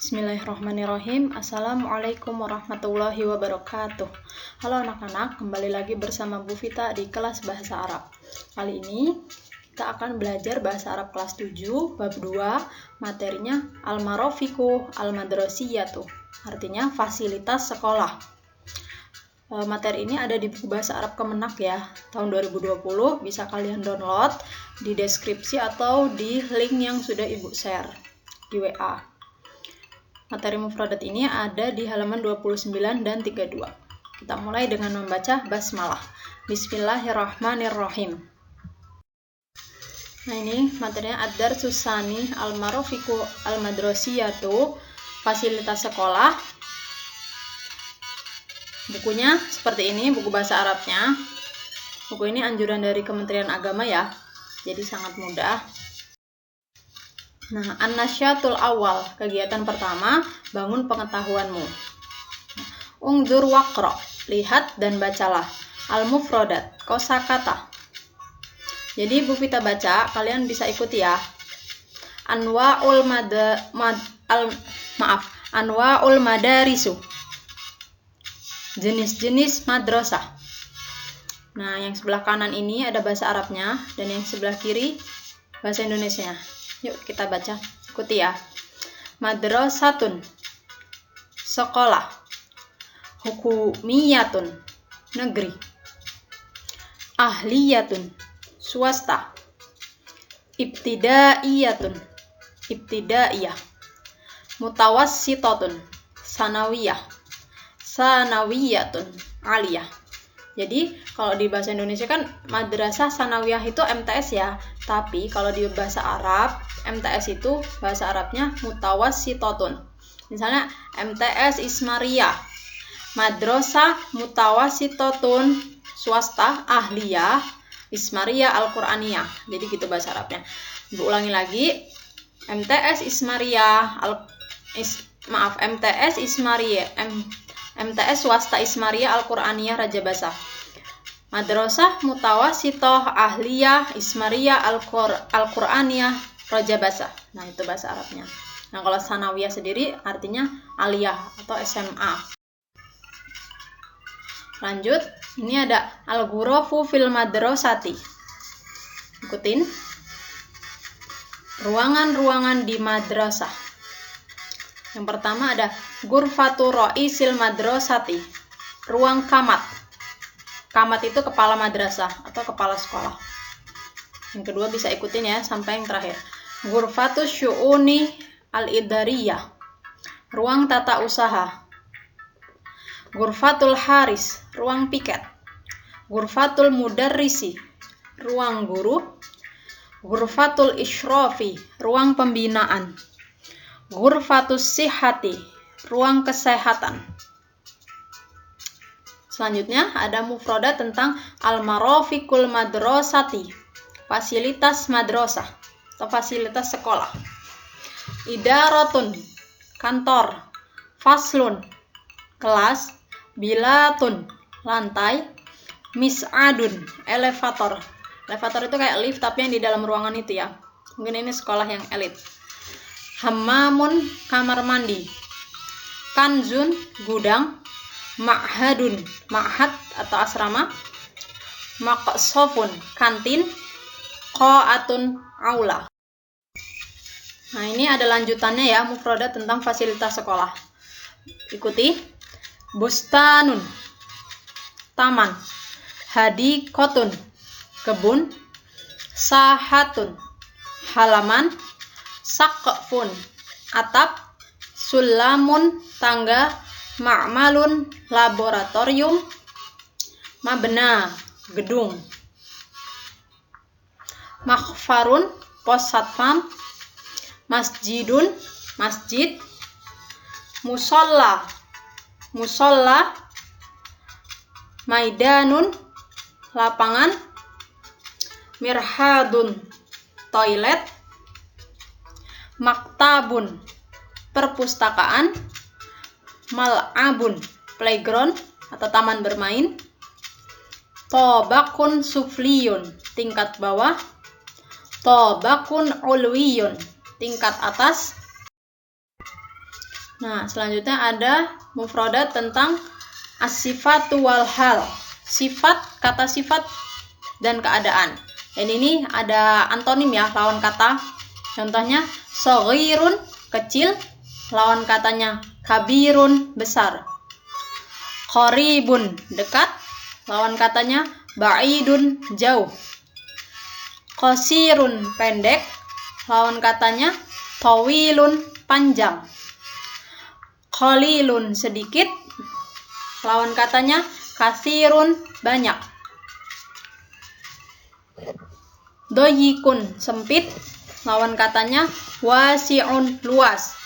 Bismillahirrahmanirrahim. Assalamualaikum warahmatullahi wabarakatuh. Halo anak-anak, kembali lagi bersama Bu Vita di kelas Bahasa Arab. Kali ini kita akan belajar Bahasa Arab kelas 7, bab 2, materinya Al-Marafiqu Al-Madrasiyatu, artinya fasilitas sekolah. Materi ini ada di buku Bahasa Arab Kemenak ya, tahun 2020, bisa kalian download di deskripsi atau di link yang sudah Ibu share di WA. Materi mufradat ini ada di halaman 29 dan 32. Kita mulai dengan membaca basmalah. Bismillahirrahmanirrahim. Nah, ini materinya Ad-Darsus Tsani Al-Marafiqu Al-Madrasiyatu, fasilitas sekolah. Bukunya seperti ini, buku bahasa Arabnya. Buku ini anjuran dari Kementerian Agama ya, jadi sangat mudah. Nah, an-nasyatul awal, kegiatan pertama, bangun pengetahuanmu. Ungzur waqra, lihat dan bacalah. Al-mufradat, kosakata. Jadi Bu Vita baca, kalian bisa ikuti ya. Anwa'ul madarisu. Jenis-jenis madrasah. Nah, yang sebelah kanan ini ada bahasa Arabnya dan yang sebelah kiri bahasa Indonesianya. Yuk kita baca, ikuti ya. Madrasatun, sekolah. Hukumiyatun, negeri. Ahliyatun, swasta. Ibtidaiyatun, ibtidaiyah. Mutawassitatun, sanawiyah. Sanawiyatun, aliyah. Jadi kalau di bahasa Indonesia kan madrasah sanawiyah itu MTS ya, tapi kalau di bahasa Arab MTS itu bahasa Arabnya mutawassitatun. Misalnya MTS Ismaria, madrasah mutawassitatun swasta ahliyah Ismaria Al-Qur'aniyah. Jadi gitu bahasa Arabnya. Ibu ulangi lagi. MTS Ismaria MTS Ismaria MTS swasta Ismaria Al-Qur'aniyah Rajabasa. Madrasah mutawassithah ahliyah Ismaria Al-Qur'aniyah Rajabasa. Nah, itu bahasa Arabnya. Nah, kalau sanawiyah sendiri artinya aliyah atau SMA. Lanjut, ini ada al-ghurafu fil madrasati. Ikutin. Ruangan-ruangan di madrasah. Yang pertama ada ghurfatu ra'isil madrasati, ruang kamat. Kamat itu kepala madrasah atau kepala sekolah. Yang kedua bisa ikutin ya sampai yang terakhir. Ghurfatu syu'uni al-idariyah, ruang tata usaha. Ghurfatul haris, ruang piket. Ghurfatul mudarrisi, ruang guru. Ghurfatul isyrafi, ruang pembinaan. Ghurfatus sihhati, ruang kesehatan. Selanjutnya ada mufradat tentang al-marafiqul madrasati, fasilitas madrasah atau fasilitas sekolah. Idaratun, kantor. Faslun, kelas. Bilatun, lantai. Mis'adun, elevator. Elevator itu kayak lift tapi yang di dalam ruangan itu ya. Mungkin ini sekolah yang elit. Hammamun, kamar mandi. Kanzun, gudang. Ma'hadun, ma'had atau asrama. Maqsofun, kantin. Qa'atun, aula. Nah, ini ada lanjutannya ya, mufradat tentang fasilitas sekolah. Ikuti. Bustanun, taman. Hadikotun, kebun. Sahatun, halaman. Saqfun, atap. Sulamun, tangga. Ma'malun, laboratorium. Mabna, gedung. Makhfarun, pos satpam. Masjidun, masjid. Musolla, musolla. Maidanun, lapangan. Mirhadun, toilet. Maktabun, perpustakaan. Mal'abun, playground atau taman bermain. Tobakun sufliyun, tingkat bawah. Tobakun ulwiyun, tingkat atas. Nah, selanjutnya ada mufradat tentang as-sifatu wal hal. Sifat, kata sifat, dan keadaan. Dan ini ada antonim ya, lawan kata. Contohnya, shaghirun, kecil. Lawan katanya, kabirun, besar. Qaribun, dekat. Lawan katanya, ba'idun, jauh. Qasirun, pendek. Lawan katanya, tawilun, panjang. Qalilun, sedikit. Lawan katanya, katsirun, banyak. Doyikun, sempit. Lawan katanya, wasi'un, luas.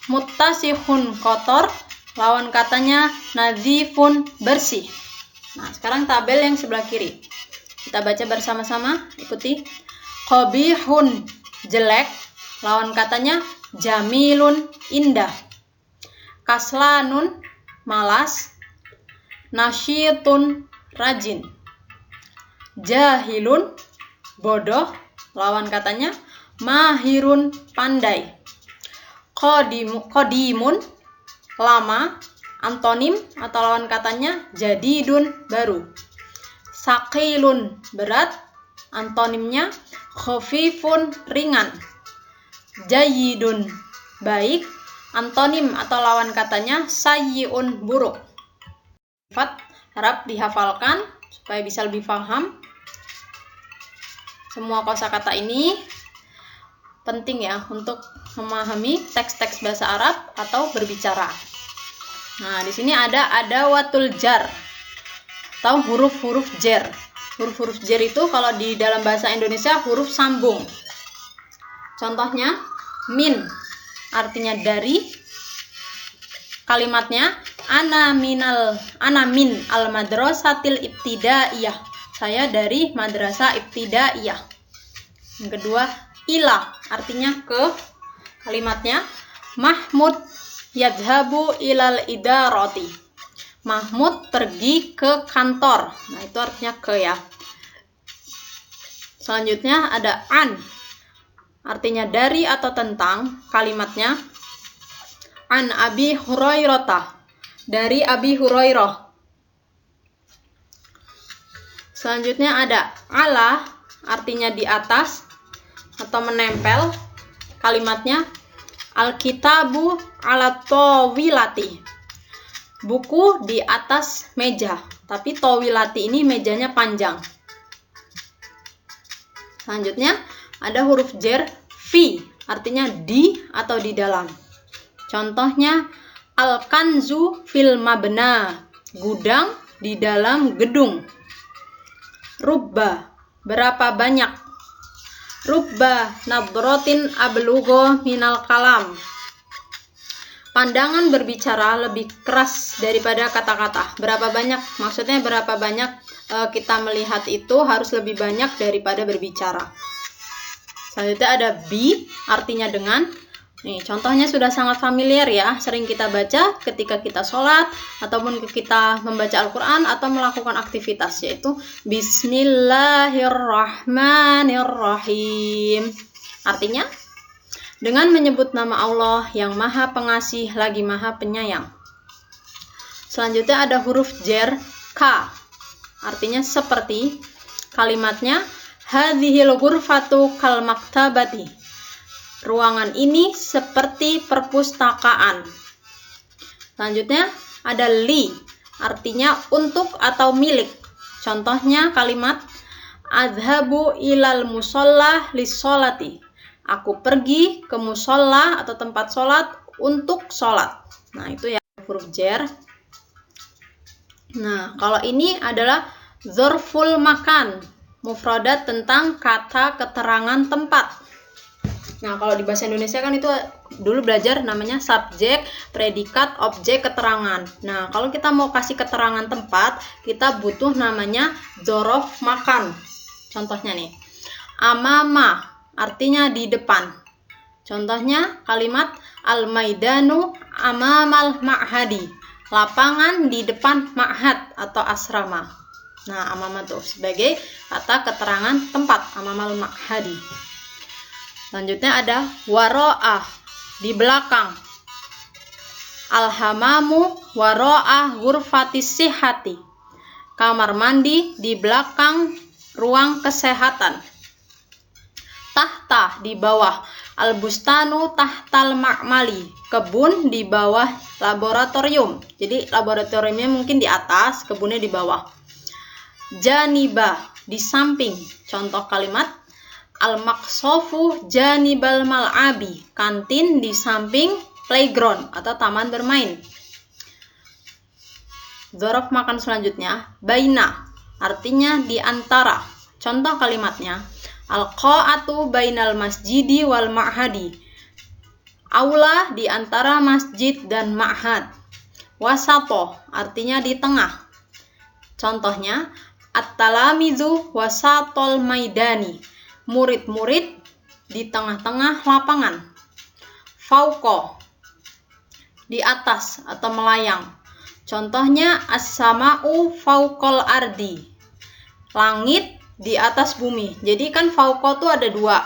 Muttasihun, kotor. Lawan katanya, nadzifun, bersih. Nah, sekarang tabel yang sebelah kiri. Kita baca bersama-sama, ikuti. Qabihun, jelek. Lawan katanya, jamilun, indah. Kaslanun, malas. Nasyitun, rajin. Jahilun, bodoh. Lawan katanya, mahirun, pandai. Qadimun, lama. Antonim atau lawan katanya, jadidun, baru. Saqilun, berat. Antonimnya, khafifun, ringan. Jayyidun, baik. Antonim atau lawan katanya, sayyi'un, buruk. Sifat harap dihafalkan supaya bisa lebih paham. Semua kosakata ini penting ya untuk memahami teks-teks bahasa Arab atau berbicara. Nah, di sini ada adawatul jar atau huruf-huruf jar. Huruf-huruf jar itu kalau di dalam bahasa Indonesia huruf sambung. Contohnya, min artinya dari. Kalimatnya, ana min al madrasatil ibtidaiyah. Saya dari madrasah ibtidaiyah. Yang kedua, ila artinya ke. Kalimatnya, Mahmud yadhabu ilal idarati. Mahmud pergi ke kantor. Nah, itu artinya ke ya. Selanjutnya ada an. Artinya dari atau tentang. Kalimatnya, an Abi Hurairah, dari Abi Hurairah. Selanjutnya ada ala, artinya di atas atau menempel. Kalimatnya, al-kitabu ala tawilati, buku di atas meja. Tapi tawilati ini mejanya panjang. Selanjutnya ada huruf jar fi, artinya di atau di dalam. Contohnya, al-kanzu fil mabna, gudang di dalam gedung. Rubba, berapa banyak. Rubba nadratin ablugho minal kalam. Pandangan berbicara lebih keras daripada kata-kata. Berapa banyak, maksudnya berapa banyak kita melihat itu harus lebih banyak daripada berbicara. Selanjutnya ada bi, artinya dengan. Nih, contohnya sudah sangat familiar ya, sering kita baca ketika kita sholat, ataupun kita membaca Al-Quran, atau melakukan aktivitas, yaitu Bismillahirrahmanirrahim. Artinya, dengan menyebut nama Allah yang maha pengasih lagi maha penyayang. Selanjutnya ada huruf jar ka, artinya seperti. Kalimatnya, hadhil ghurfatu kal maktabati. Ruangan ini seperti perpustakaan. Selanjutnya ada li, artinya untuk atau milik. Contohnya kalimat adhabu ilal musalla lissolati. Aku pergi ke musola atau tempat sholat untuk sholat. Nah, itu ya huruf jar. Nah, kalau ini adalah dzarful makan, mufradat tentang kata keterangan tempat. Nah, kalau di bahasa Indonesia kan itu dulu belajar namanya subjek, predikat, objek, keterangan. Nah, kalau kita mau kasih keterangan tempat, kita butuh namanya dzaraf makan. Contohnya nih, amama, artinya di depan. Contohnya kalimat al-maidanu amamal ma'hadi, lapangan di depan ma'had atau asrama. Nah, amama tuh sebagai kata keterangan tempat, amamal ma'hadi. Selanjutnya ada waro'ah, di belakang. Al-hamamu wara'a ghurfatis sihhati. Kamar mandi di belakang ruang kesehatan. Tahta di bawah. Al-bustanu tahtal ma'mali. Kebun di bawah laboratorium. Jadi laboratoriumnya mungkin di atas, kebunnya di bawah. Janiba di samping. Contoh kalimat al-maqsofu janibal mal'abi. Kantin di samping playground atau taman bermain. Dzaraf makan selanjutnya baina, artinya di antara. Contoh kalimatnya al-qa'atu bainal masjidi wal ma'hadi. Aula di antara masjid dan ma'had. Wasato, artinya di tengah. Contohnya at-talamizu wasatol maidani. Murid-murid di tengah-tengah lapangan. Fauqo, di atas atau melayang. Contohnya as-sama'u fauqol ardi. Langit di atas bumi. Jadi kan fauqo itu ada dua.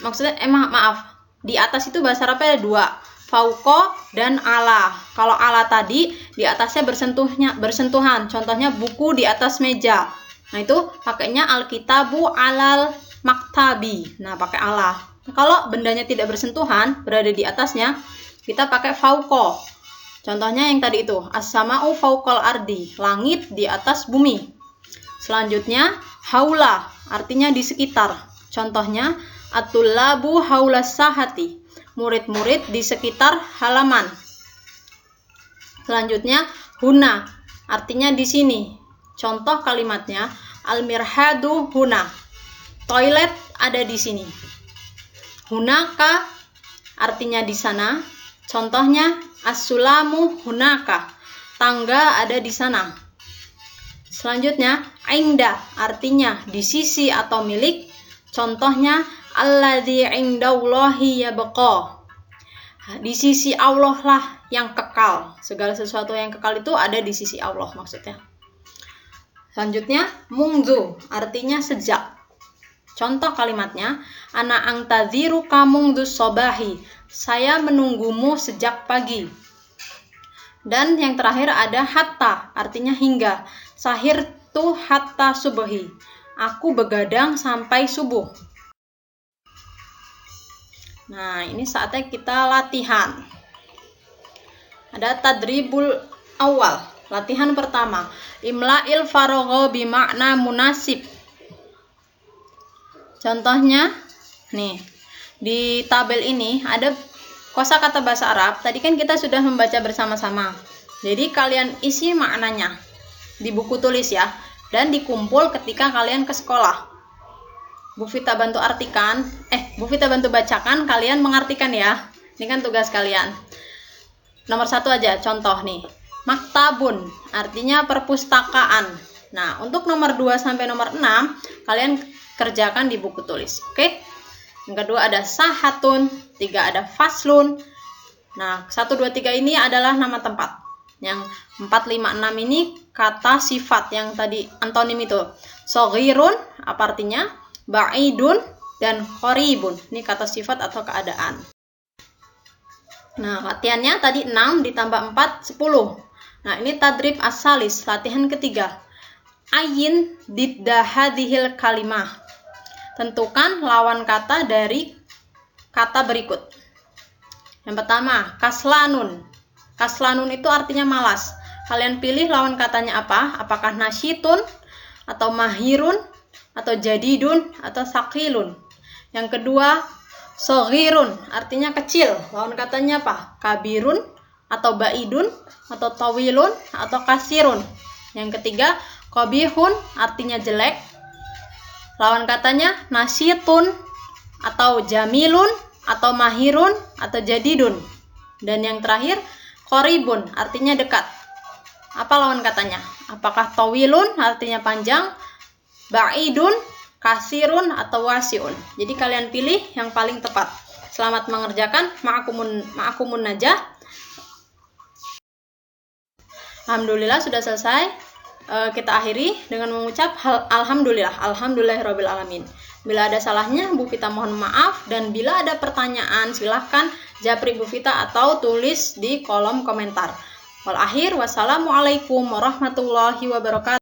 Maksudnya maaf. Di atas itu bahasa Arabnya ada dua. Fauqo dan ala. Kalau ala tadi di atasnya bersentuhan. Contohnya buku di atas meja. Nah itu pakainya al-kitabu alal maktabi. Nah pakai ala. Kalau bendanya tidak bersentuhan, berada di atasnya, kita pakai fauqo. Contohnya yang tadi itu, as-sama'u fauqal ardi, langit di atas bumi. Selanjutnya, haula, artinya di sekitar. Contohnya, at-tullabu haulas sahati, murid-murid di sekitar halaman. Selanjutnya, huna, artinya di sini. Contoh kalimatnya, al-mirhadu huna, toilet ada di sini. Hunaka, artinya di sana. Contohnya, as-sulamu hunaka, tangga ada di sana. Selanjutnya, inda, artinya di sisi atau milik. Contohnya, alladzi indallahi yabqa. Di sisi Allah lah yang kekal. Segala sesuatu yang kekal itu ada di sisi Allah maksudnya. Selanjutnya, mungzu, artinya sejak. Contoh kalimatnya, ana angtadziruka mungdzu sobahi. Saya menunggumu sejak pagi. Dan yang terakhir ada hatta, artinya hingga. Sahir tu hatta subuhi. Aku begadang sampai subuh. Nah, ini saatnya kita latihan. Ada tadribul awal. Latihan pertama. Imla'il faragha bimakna munasib. Contohnya, nih. Di tabel ini ada kosakata bahasa Arab. Tadi kan kita sudah membaca bersama-sama. Jadi kalian isi maknanya di buku tulis ya. Dan dikumpul ketika kalian ke sekolah. Bu Vita bantu artikan. Bu Vita bantu bacakan, kalian mengartikan ya. Ini kan tugas kalian. Nomor 1 aja, contoh nih. Maktabun, artinya perpustakaan. Nah, untuk nomor 2 sampai nomor 6, kalian kerjakan di buku tulis. Oke? Yang kedua ada sahatun, 3 ada faslun. Nah, 1, 2, 3 ini adalah nama tempat. Yang 4, 5, 6 ini kata sifat yang tadi antonim itu. Soghirun, apa artinya? Ba'idun dan qoribun. Ini kata sifat atau keadaan. Nah, latihannya tadi 6 ditambah 4, 10. Nah, ini tadrib as-salis, latihan ketiga. Ayin didda hadhil kalimah. Tentukan lawan kata dari kata berikut. Yang pertama, kaslanun. Kaslanun itu artinya malas. Kalian pilih lawan katanya apa? Apakah nasyitun, atau mahirun, atau jadidun, atau sakilun. Yang kedua, soghirun, artinya kecil. Lawan katanya apa? Kabirun, atau baidun, atau tawilun, atau kasirun. Yang ketiga, qabihun, artinya jelek. Lawan katanya nasyitun, atau jamilun, atau mahirun, atau jadidun. Dan yang terakhir, qoribun, artinya dekat. Apa lawan katanya? Apakah tawilun, artinya panjang, ba'idun, kasirun, atau wasiun. Jadi kalian pilih yang paling tepat. Selamat mengerjakan. Ma'akumun najah. Alhamdulillah sudah selesai. Kita akhiri dengan mengucap alhamdulillahirabbil alamin. Bila ada salahnya, Bu Vita mohon maaf, dan bila ada pertanyaan silahkan japri Bu Vita atau tulis di kolom komentar. Wassalamualaikum warahmatullahi wabarakatuh.